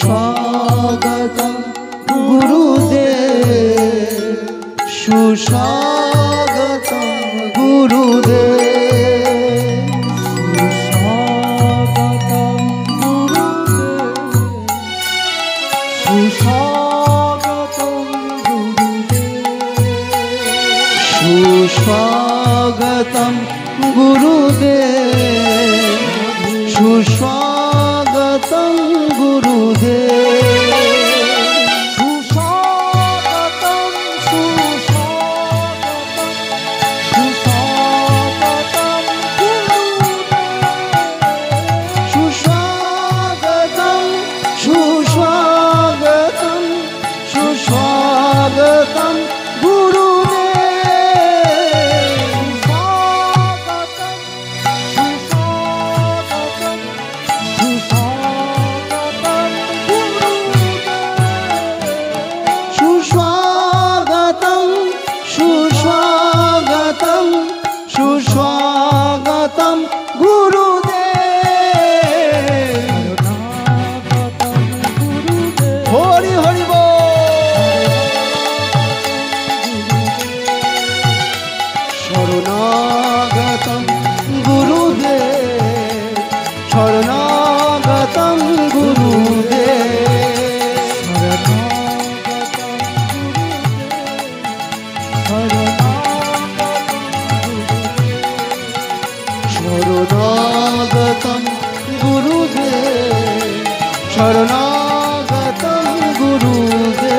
सुस्वागतम गुरुदेव, सुस्वागतम गुरुदेव, सुस्वागतम गुरुदेव, सुस्वागतम गुरुदेव, सुस्वागतम गुरुदेव, सुस्वागतम गुरुदेव, सुस्वागतम गुरुदेव, सुस्वागतम सुस्वागतम सुस्वागतम सुस्वागतम सुस्वागतम सुस्वागतम गुरुदेव, हरि हरि बोल। शरणागतम गुरुदेव, शरणागतम गुरुदेव, शरणागतम गुरुदेव, शरणागतम गुरुदेव,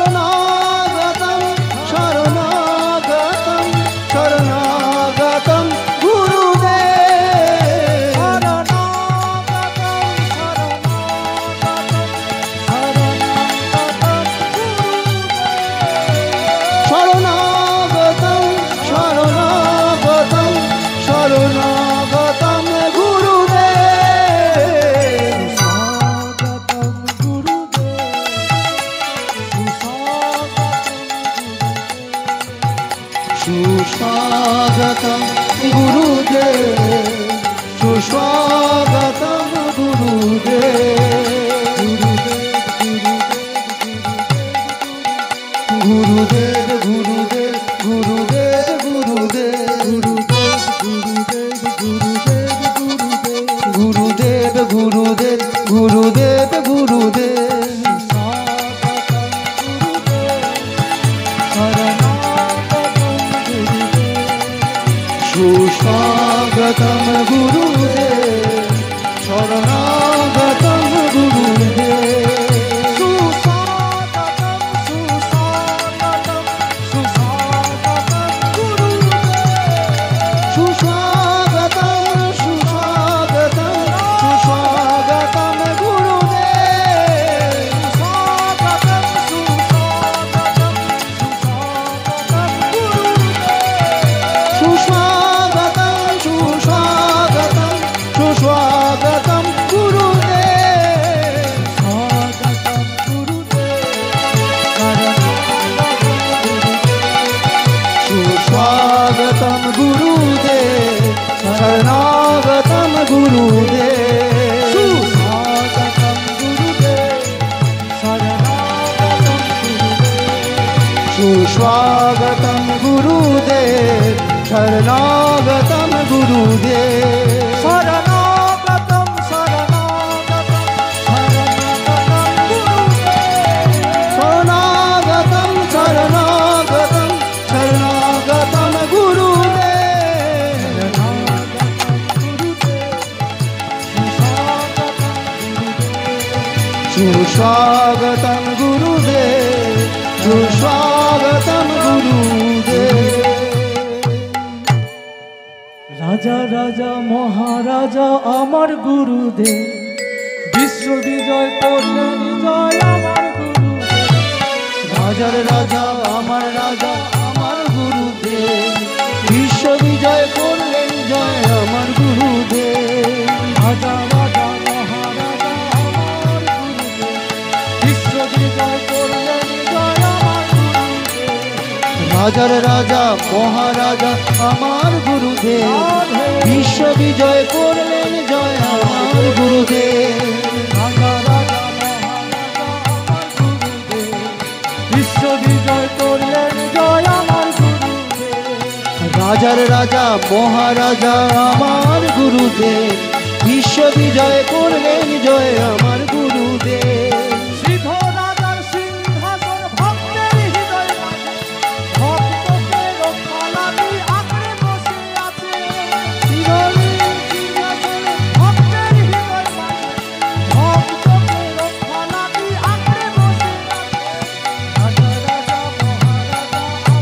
शरणागतम शरणागतम शरणागतम गुरुदेव, शरणागतम शरणागतम शरणागतम गुरुदेव, सुस्वागतम गुरुदेव, सुस्वागतम गुरुदेव, गुरुदेव गुरुदेव गुरुदेव गुरुदेव गुरुदेव गुरुदेव गुरुदेव गुरुदेव, सुस्वागतम गुरुदेव, शरणागतम गुरुदेव, सुस्वागतम सुस्वागतम सुस्वागतम गुरुदेव, सुस्वागतम सुस्वागतम सुस्वागतम गुरुदेव, सुस्वागतम गुरुदेव, शरणागतम गुरुदेव, सुस्वागतम गुरुदेव, शरणागतम गुरुदेव, शरणागतम शरणागतम शरणागतम शरणागतम शरणागतम गुरुदेव, सुस्वागतम गुरुदेव, सुस्वागतम गुरुदेव, राजा राजा महाराजा अमर गुरुदेव, विश्व विजय करलेन जय अमर गुरुदेव, राजार राजा अमर राजा अमर गुरुदेव, विश्व विजय करलेन जय अमर गुरुदेव, राजा राजा महाराजा अमर गुरुदेव, विश्व विजय রাজার রাজা মহারাজা আমার গুরুদেব বিশ্ব বিজয় করলেন জয় আমার গুরুদেব রাজা রাজা মহারাজা আমার গুরুদেব বিশ্ব বিজয় করলেন জয় আমার গুরুদেব রাজার রাজা মহারাজা আমার গুরুদেব বিশ্ব বিজয় করলেন জয় আমার গুরুদেব সিদ্ধ রাজার সিংহাসন ভক্তের হৃদয় মাঝে ভক্তকে রক্ষা লাগি আঁকড়ে বসে আছে শিরোমণির সিংহাসনে ভক্তের হৃদয় মাঝে ভক্তকে রক্ষা লাগি আঁকড়ে বসে আছে রাজা রাজা মহারাজা আমার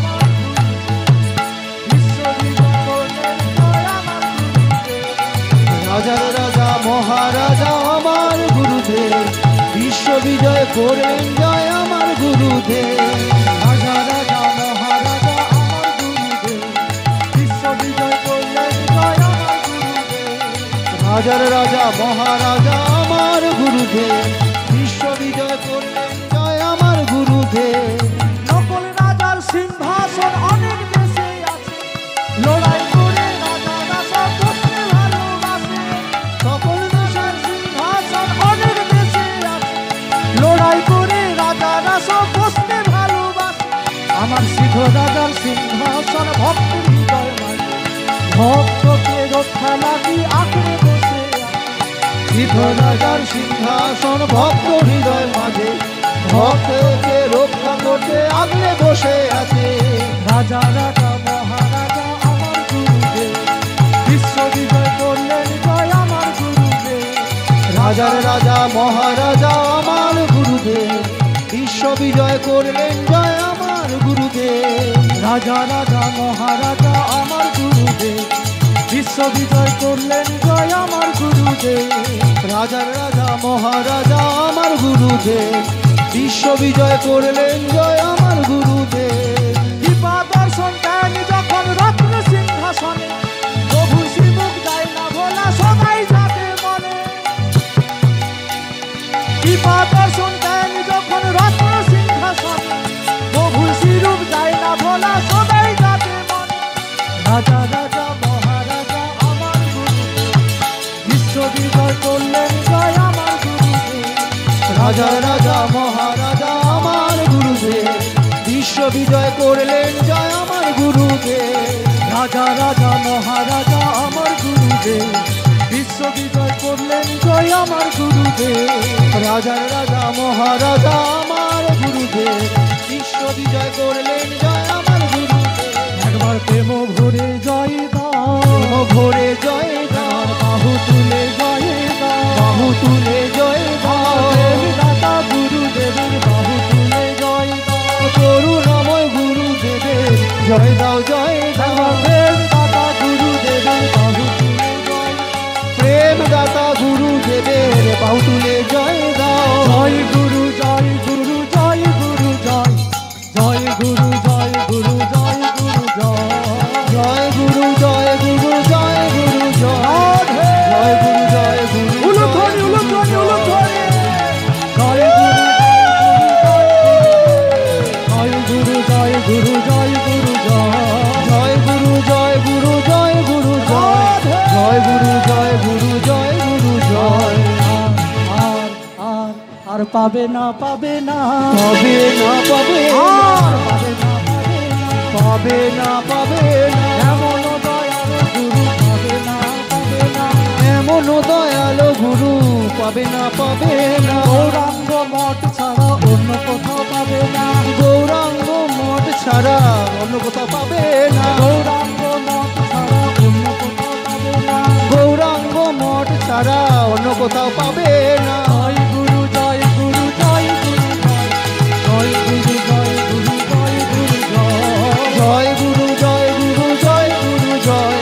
গুরুদেব বিশ্ব বিজয় করলেন জয় আমার গুরুদেব রাজার রাজা মহারাজা আমার গুরুদেব বিশ্ব বিজয় করলেন জয় আমার গুরুদেব রাজা রাজা মহারাজা আমার গুরুদেব বিশ্ব বিজয় করলেন জয় আমার গুরুদেব রাজার রাজা মহারাজা আমার গুরুদেব বিশ্ব বিজয় করলেন জয় আমার গুরুদেব নকল রাজার সিংহাসন অনেক দেশে আছে লড়াই করে রাজারা সব বসতে ভালোবাসে সকল দেশের সিংহাসন অনেক দেশে আছে লড়াই করে রাজারা সব বসতে ভালোবাসে আমার সিদ্ধ রাজার সিংহাসন ভক্তের হৃদয় মাঝে ভক্তকে রক্ষা লাগি আঁকড়ে বসে আছে সিদ্ধ রাজার সিংহাসন ভক্ত হৃদয় মাঝে ভক্তকে রক্ষা করতে আগলে বসে আছে রাজা রাজা মহারাজা আমার গুরুদেব বিশ্ব বিজয় করলেন জয় আমার গুরুদেব রাজার রাজা মহারাজা আমার গুরুদেব বিশ্ব বিজয় করলেন জয় আমার গুরুদেব রাজা রাজা মহারাজা আমার গুরুদেব বিশ্ব বিজয় করলেন জয় আমার গুরুদেব রাজার রাজা মহারাজা আমার গুরুদেব বিশ্ব বিজয় করলেন জয় আমার গুরুদেব কৃপা দর্শন দেন যখন রত্ন সিংহাসনে প্রভু শ্রীমুখ যায় না ভোলা সদাই যাবে মনে কৃপা দর্শন দেন যখন রত্ন সিংহাসনে প্রভু শ্রীরূপ যায় না ভোলা সদাই যাবে মনে রাজা রাজা মহারাজা আমার গুরুদেব বিশ্ব বিজয় করলেন জয় আমার গুরুদেব রাজার রাজা মহারাজা আমার গুরুদেব বিশ্ব বিজয় করলেন জয় আমার গুরুদেব রাজা রাজা মহারাজা আমার গুরুদেব বিশ্ব বিজয় করলেন জয় আমার গুরুদেব রাজার রাজা মহারাজা আমার গুরুদেব বিশ্ব বিজয় করলেন জয় আমার গুরুদেব একবার প্রেম ভরে জয় দাও ভোরে জয় দাও বাহু তুলে জয় দাও বাহু তুলে জয় দাও দেবী দাতা গুরুদেবের বাহু তুলে জয় দাও করুণাময় গুরুদেবের জয় দাও জয় দাও দেবী দাতা গুরুদেবের বাহু তুলে জয় প্রেম দাতা গুরুদেবের বাহু তুলে জয় দাও জয় গুরু জয় গুরু জয় গুরু জয় জয় গুরু জয় গুরু জয় গুরু জয় জয় গুরু জয় গুরু জয় গুরু জয় জয় গুরু জয় গুরু উলুধ্বনি উলুধ্বনি উলুধ্বনি জয় গুরু জয় গুরু জয় গুরু জয় গুরু জয় জয় গুরু জয় গুরু জয় গুরু জয় জয় গুরু জয় গুরু জয় আর আর আর পাবে না পাবে না পাবে না পাবে আর পাবে না পাবে না পাবে না এমন দয়াল গুরু পাবে না পাবে না এমন দয়ালো গুরু পাবে না পাবে না গৌরাঙ্গ মঠ ছাড়া অন্য কোথাও পাবে না গৌরাঙ্গ মঠ ছাড়া অন্য কোথাও পাবে না গৌরাঙ্গ মঠ ছাড়া অন্য কোথাও পাবে না গৌরাঙ্গ মঠ ছাড়া অন্য কোথাও পাবে না জয় গুরু জয় গুরু জয় গুরু জয় গুরু জয় গুরু জয় গুরু জয় গুরু জয় গুরু জয় গুরু জয়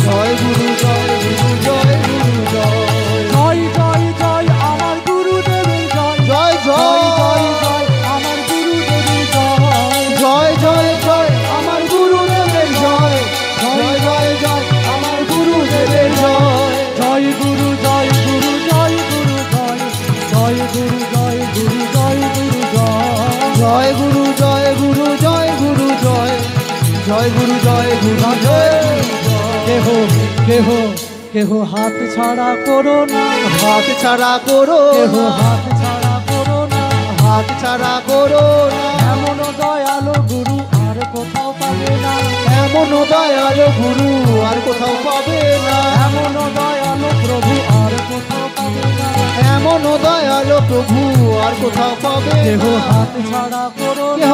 জয় গুরু জয় গুরু জয় গুরু জয় জয় জয় জয় আমার গুরুদেবের জয় জয় জয় জয় জয় জয় আমার গুরুদেবের জয় জয় জয় জয় আমার গুরুদেবের জয় জয় জয় জয় আমার গুরুদেবের জয় জয় গুরু জয় গুরু জয় গুরু জয় জয় গুরু জয় গুরু জয় কেহ কেহ কেহ হাত ছাড়া করো না, হাত ছাড়া করো কেহ না, হাত ছাড়া করো না, হাত ছাড়া করো না, এমন দয়ালু গুরু আর কোথাও পাবে না, এমন দয়ালু গুরু আর কোথাও পাবে না, এমন দয়ালু প্রভু আর কোথাও পাবে না, এমন দয়ালু প্রভু আর কোথাও পাবে কেহ না। হাত ছাড়া করো না, কেহ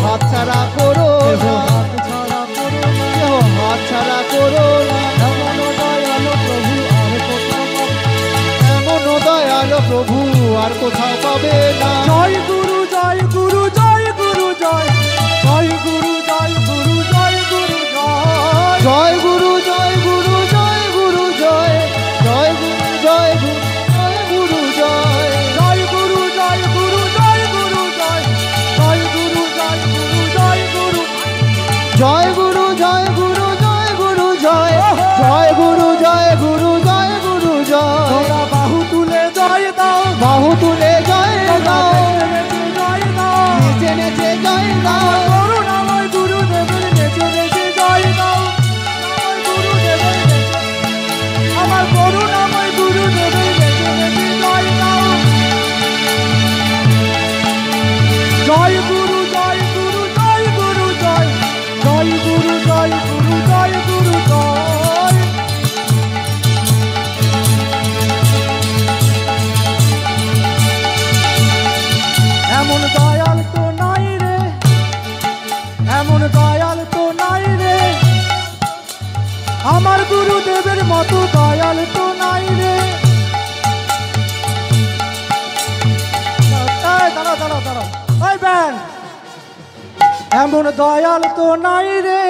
হাত ছাড়া করো কেহ না, হাত ছাড়া করো না, কেহ হাত ছাড়া করো না, এমন দয়ালু প্রভু আর কোথাও পাবে না। এমন দয়ালু প্রভু আর কোথাও পাবে না। জয় গুরু জয় গুরু জয় গুরু জয়, জয় গুরু জয় গুরু জয় গুরু জয়, জয় গুরু জয় গুরু জয় গুরু জয়, জয় গুরু জয় গুরু জয় গুরু জয়, জয় গুরু জয় গুরু জয় গুরু জয়, জয় গুরু জয় গুরু জয় গুরু, জয় গুরু জয় গুরু জয় গুরু জয়, জয় গুরু জয় গুরু জয় গুরু জয়। তোরা বাহু তুলে জয় দাও, বাহু তুলে জয় দাও, জয় দাও, নেচে নেচে জয় দাও, করুণাময় গুরুদেবের নেচে নেচে জয় দাও, গুরুদেবের আমার করুণাময় গুরুদেবের নেচে নেচে জয় দাও। জয় গুরু জয় গুরু জয় গুরু জয়, জয় গুরু জয় গুরু জয় গুরু জয়। এমন দয়াল তো নাই রে, এমন দয়াল তো নাই রে, আমার গুরুদেবের মতো দয়াল তো নাই রে। দাঁড়াও দাঁড়াও দাঁড়াও, ওই ব্যান, এমন দয়াল তো নাই রে,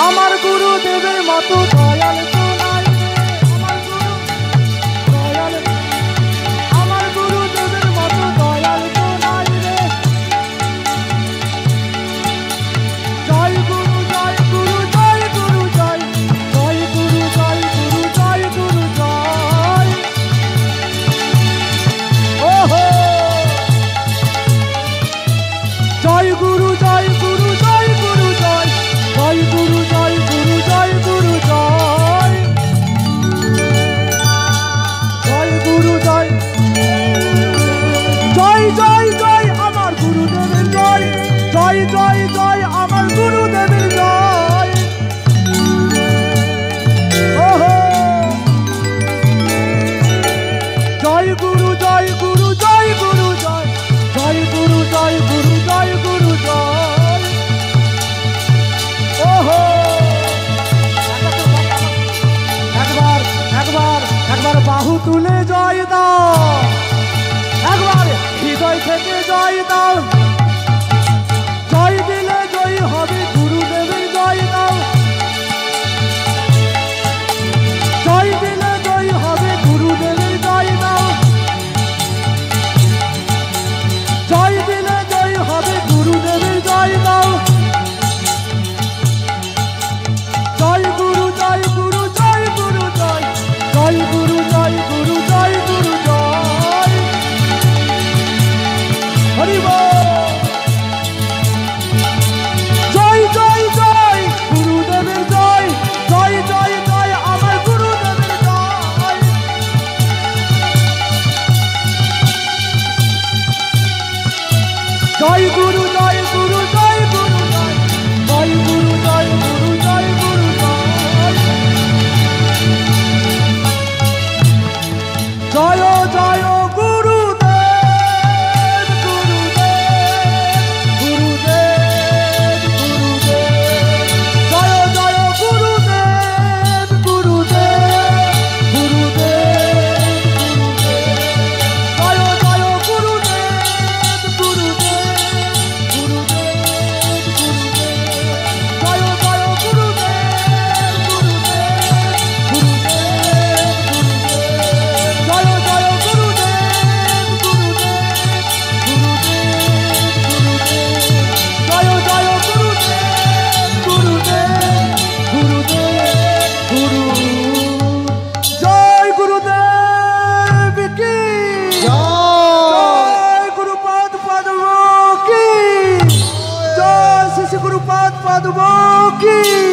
আমার গুরুদেবের মতো দয়াল তো নাই রে, আমার গুরু দয়াল, আমার গুরুদেবের মতো দয়াল তো নাই রে। জয় গুরু জয় গুরু জয় গুরু জয়, জয় গুরু জয় গুরু জয় গুরু জয়। ওহো জয় গুরু জয় গুরু জয় গুরু জয়, জয় গুরু জয় গুরু জয় গুরু জয়, জয় গুরু জয়, জয় জয় জয় আমার গুরুদেবের জয়, জয় জয় জয় আমার গুরুদেবের জয়। ওহো জয় গুরু জয় গুরু জয় গুরু জয়, জয় গুরু জয় গুরু জয় গুরু জয়। ওহো একবার একবার একবার বাহু তুলে জয় দাও, একবার হৃদয় থেকে জয় দাও, জয় দিলে জয় হবে গুরুদেবের জয় দাও, জয় দিলে জয় হবে গুরুদেবের জয় দাও, জয় দিলে জয় হবে গুরুদেবের জয় দাও। জয় গুরু জয় গুরু জয় গুরু জয়, জয় গুরু জয় গুরু জয় গুরু জয়। হরি বল। বাঁধব কি